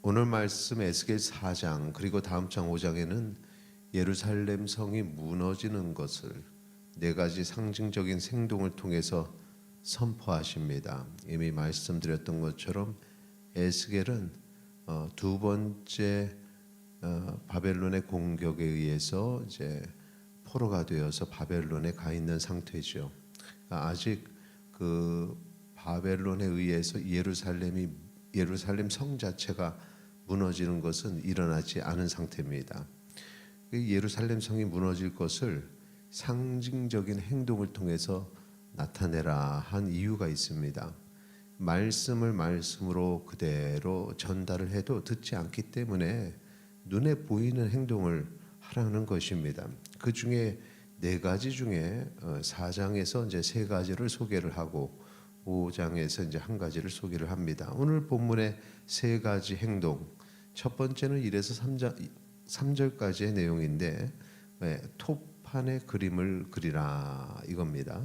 오늘 말씀 에스겔 4장 그리고 다음 장 5장에는 예루살렘 성이 무너지는 것을 네 가지 상징적인 행동을 통해서 선포하십니다. 이미 말씀드렸던 것처럼 에스겔은 두 번째 바벨론의 공격에 의해서 이제 포로가 되어서 바벨론에 가 있는 상태죠. 아직 그 바벨론에 의해서 예루살렘 성 자체가 무너지는 것은 일어나지 않은 상태입니다. 예루살렘 성이 무너질 것을 상징적인 행동을 통해서 나타내라 한 이유가 있습니다. 말씀을 말씀으로 그대로 전달을 해도 듣지 않기 때문에 눈에 보이는 행동을 하라는 것입니다. 그 중에 네 가지 중에 4장에서 이제 세 가지를 소개를 하고 5장에서 이제 한 가지를 소개를 합니다. 오늘 본문의 세 가지 행동, 첫 번째는 1에서 3절까지의 내용인데 톱판에 그림을 그리라 이겁니다.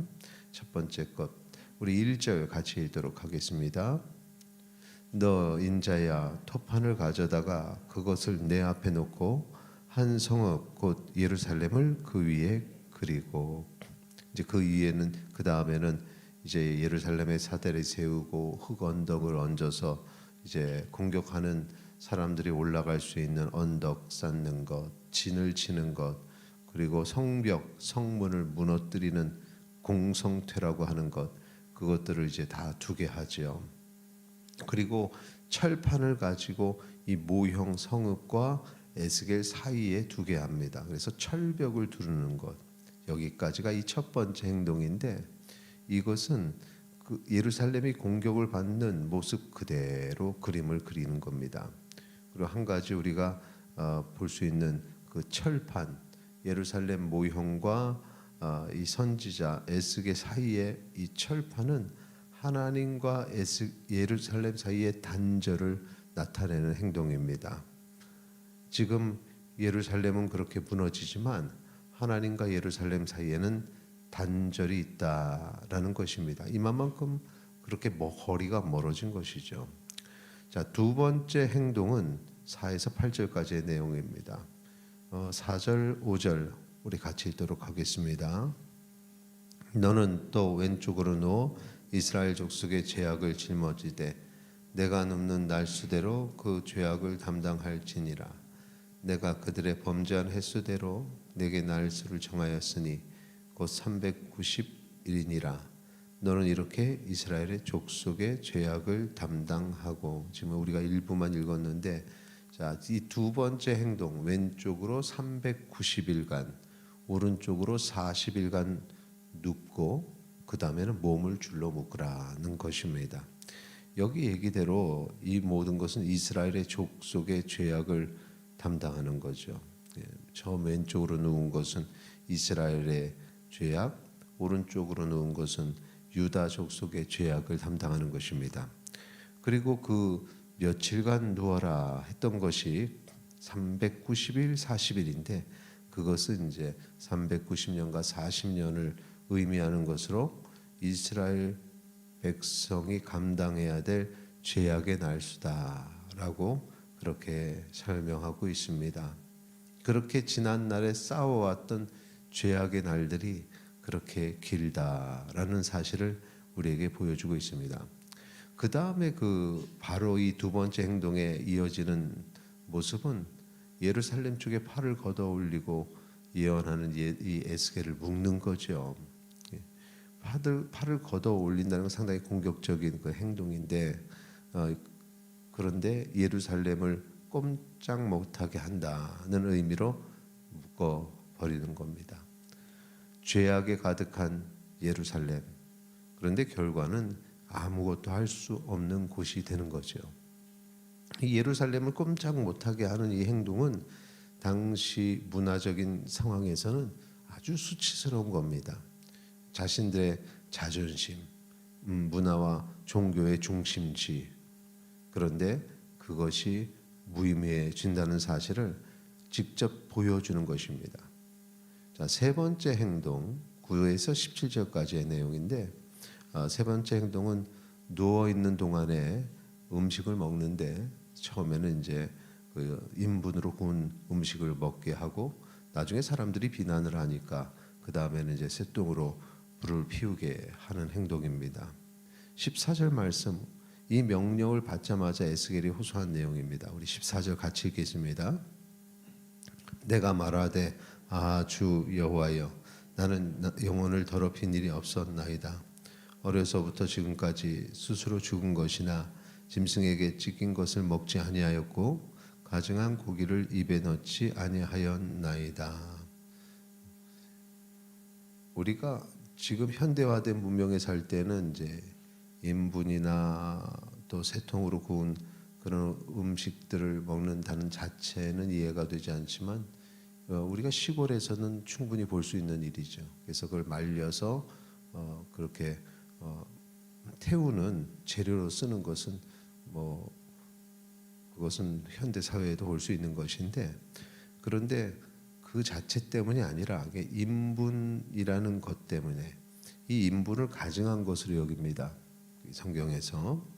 첫 번째 것, 우리 1절 같이 읽도록 하겠습니다. 너 인자야 톱판을 가져다가 그것을 내 앞에 놓고 한 성읍 곧 예루살렘을 그 위에 그리고, 이제 그 위에는 그 다음에는 이제 예루살렘의 사대를 세우고 흙 언덕을 얹어서 이제 공격하는 사람들이 올라갈 수 있는 언덕 쌓는 것, 진을 치는 것, 그리고 성벽, 성문을 무너뜨리는 공성퇴라고 하는 것, 그것들을 이제 다 두게 하죠. 그리고 철판을 가지고 이 모형 성읍과 에스겔 사이에 두게 합니다. 그래서 철벽을 두르는 것, 여기까지가 이 첫 번째 행동인데, 이것은 그 예루살렘이 공격을 받는 모습 그대로 그림을 그리는 겁니다. 그리고 한 가지 우리가 볼 수 있는 그 철판, 예루살렘 모형과 이 선지자 에스겔 사이의 이 철판은 하나님과 예루살렘 사이의 단절을 나타내는 행동입니다. 지금 예루살렘은 그렇게 무너지지만 하나님과 예루살렘 사이에는 단절이 있다라는 것입니다. 이만큼 그렇게 거리가 멀어진 것이죠. 자, 두 번째 행동은 4에서 8절까지의 내용입니다. 4절, 5절 우리 같이 읽도록 하겠습니다. 너는 또 왼쪽으로 누워 이스라엘 족속의 죄악을 짊어지되 내가 눕는 날수대로 그 죄악을 담당할지니라. 내가 그들의 범죄한 횟수대로 내게 날수를 정하였으니 곧 390일이니라. 너는 이렇게 이스라엘의 족속의 죄악을 담당하고, 지금 우리가 일부만 읽었는데, 자, 이 두 번째 행동, 왼쪽으로 390일간, 오른쪽으로 40일간 눕고 그 다음에는 몸을 줄로 묶으라는 것입니다. 여기 얘기대로 이 모든 것은 이스라엘의 족속의 죄악을 담당하는 거죠. 처음 왼쪽으로 누운 것은 이스라엘의 죄악, 오른쪽으로 누운 것은 유다 족속의 죄악을 담당하는 것입니다. 그리고 그 며칠간 누워라 했던 것이 390일, 40일인데 그것은 이제 390년과 40년을 의미하는 것으로 이스라엘 백성이 감당해야 될 죄악의 날수다라고 그렇게 설명하고 있습니다. 그렇게 지난 날에 쌓아왔던 죄악의 날들이 그렇게 길다라는 사실을 우리에게 보여주고 있습니다. 그 다음에 바로 이 두 번째 행동에 이어지는 모습은 예루살렘 쪽에 팔을 걷어 올리고 예언하는 이 에스겔을 묶는 거죠. 팔을 걷어 올린다는 건 상당히 공격적인 그 행동인데, 그런데 예루살렘을 꼼짝 못하게 한다는 의미로 묶어 버리는 겁니다. 죄악에 가득한 예루살렘, 그런데 결과는 아무것도 할 수 없는 곳이 되는 거죠. 이 예루살렘을 꼼짝 못하게 하는 이 행동은 당시 문화적인 상황에서는 아주 수치스러운 겁니다. 자신들의 자존심, 문화와 종교의 중심지, 그런데 그것이 무의미해진다는 사실을 직접 보여주는 것입니다. 자, 세 번째 행동 9에서 17절까지의 내용인데, 세 번째 행동은 누워 있는 동안에 음식을 먹는데 처음에는 이제 그 인분으로 구운 음식을 먹게 하고 나중에 사람들이 비난을 하니까 그 다음에는 이제 쇠똥으로 불을 피우게 하는 행동입니다. 14절 말씀, 이 명령을 받자마자 에스겔이 호소한 내용입니다. 우리 14절 같이 읽겠습니다. 내가 말하되 주 여호와여, 나는 영혼을 더럽힌 일이 없었나이다. 어려서부터 지금까지 스스로 죽은 것이나 짐승에게 찢긴 것을 먹지 아니하였고 가증한 고기를 입에 넣지 아니하였나이다. 우리가 지금 현대화된 문명에 살 때는 이제 인분이나 또 새통으로 구운 그런 음식들을 먹는다는 자체는 이해가 되지 않지만 우리가 시골에서는 충분히 볼 수 있는 일이죠. 그래서 그걸 말려서 그렇게 태우는 재료로 쓰는 것은 그것은 현대 사회에도 볼 수 있는 것인데, 그런데 그 자체 때문이 아니라 인분이라는 것 때문에 이 인분을 가증한 것으로 여깁니다. 성경에서,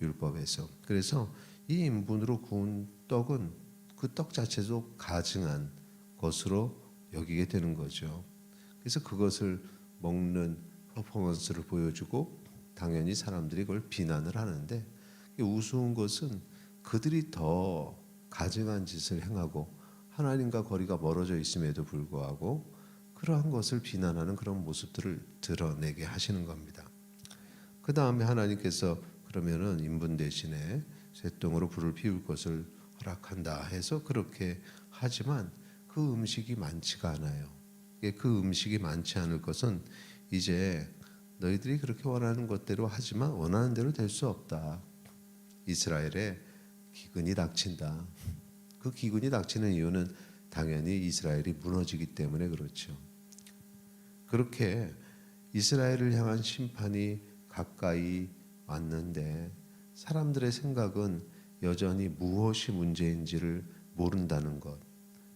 율법에서. 그래서 이 인분으로 구운 떡은 그 떡 자체도 가증한 것으로 여기게 되는 거죠. 그래서 그것을 먹는 퍼포먼스를 보여주고 당연히 사람들이 그걸 비난을 하는데, 우스운 것은 그들이 더 가증한 짓을 행하고 하나님과 거리가 멀어져 있음에도 불구하고 그러한 것을 비난하는 그런 모습들을 드러내게 하시는 겁니다. 그 다음에 하나님께서 그러면은 인분 대신에 쇠똥으로 불을 피울 것을 허락한다 해서 그렇게 하지만 그 음식이 많지가 않아요. 그 음식이 많지 않을 것은 이제 너희들이 그렇게 원하는 것대로 하지만 원하는 대로 될 수 없다. 이스라엘에 기근이 닥친다. 그 기근이 닥치는 이유는 당연히 이스라엘이 무너지기 때문에 그렇죠. 그렇게 이스라엘을 향한 심판이 가까이 왔는데 사람들의 생각은 여전히 무엇이 문제인지를 모른다는 것.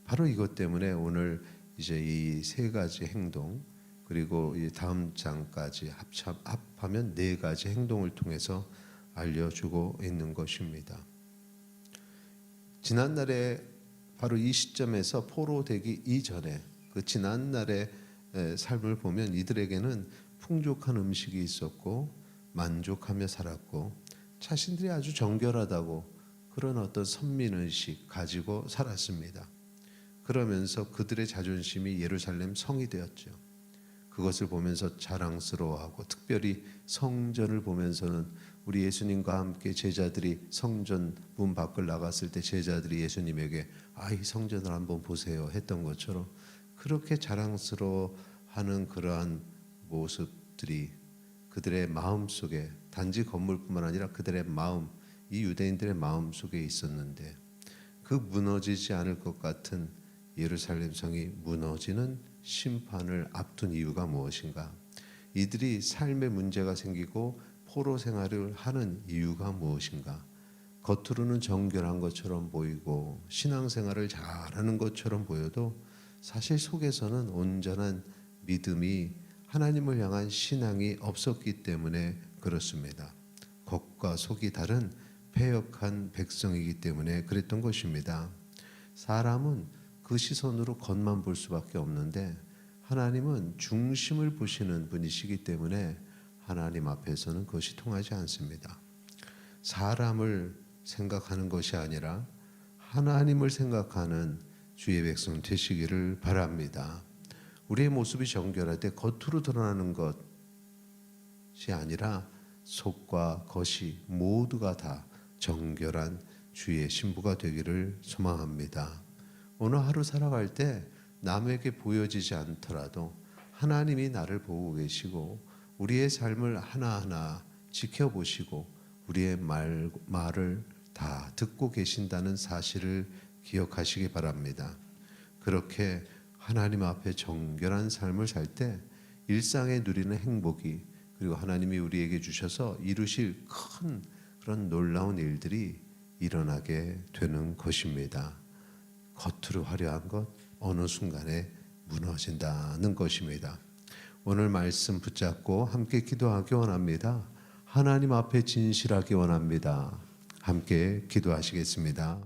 바로 이것 때문에 오늘 이제 이 세 가지 행동, 그리고 이 다음 장까지 합하면 네 가지 행동을 통해서 알려주고 있는 것입니다. 지난날에 바로 이 시점에서 포로되기 이전에 그 지난날의 삶을 보면 이들에게는 풍족한 음식이 있었고 만족하며 살았고 자신들이 아주 정결하다고 그런 어떤 선민의식 가지고 살았습니다. 그러면서 그들의 자존심이 예루살렘 성이 되었죠. 그것을 보면서 자랑스러워하고, 특별히 성전을 보면서는 우리 예수님과 함께 제자들이 성전 문 밖을 나갔을 때 제자들이 예수님에게 이 성전을 한번 보세요 했던 것처럼 그렇게 자랑스러워하는 그러한 모습들이 그들의 마음 속에, 단지 건물뿐만 아니라 그들의 마음, 이 유대인들의 마음 속에 있었는데, 그 무너지지 않을 것 같은 예루살렘 성이 무너지는 심판을 앞둔 이유가 무엇인가? 이들이 삶에 문제가 생기고 포로 생활을 하는 이유가 무엇인가? 겉으로는 정결한 것처럼 보이고 신앙생활을 잘하는 것처럼 보여도 사실 속에서는 온전한 믿음이, 하나님을 향한 신앙이 없었기 때문에 그렇습니다. 겉과 속이 다른 패역한 백성이기 때문에 그랬던 것입니다. 사람은 그 시선으로 겉만 볼 수밖에 없는데 하나님은 중심을 보시는 분이시기 때문에 하나님 앞에서는 그것이 통하지 않습니다. 사람을 생각하는 것이 아니라 하나님을 생각하는 주의 백성 되시기를 바랍니다. 우리의 모습이 정결할 때 겉으로 드러나는 것이 아니라 속과 겉이 모두가 다 정결한 주의 신부가 되기를 소망합니다. 오늘 하루 살아갈 때 남에게 보여지지 않더라도 하나님이 나를 보고 계시고 우리의 삶을 하나하나 지켜보시고 우리의 말을 다 듣고 계신다는 사실을 기억하시기 바랍니다. 그렇게 하나님 앞에 정결한 삶을 살 때 일상에 누리는 행복이, 그리고 하나님이 우리에게 주셔서 이루실 큰 그런 놀라운 일들이 일어나게 되는 것입니다. 겉으로 화려한 것 어느 순간에 무너진다는 것입니다. 오늘 말씀 붙잡고 함께 기도하기 원합니다. 하나님 앞에 진실하기 원합니다. 함께 기도하시겠습니다.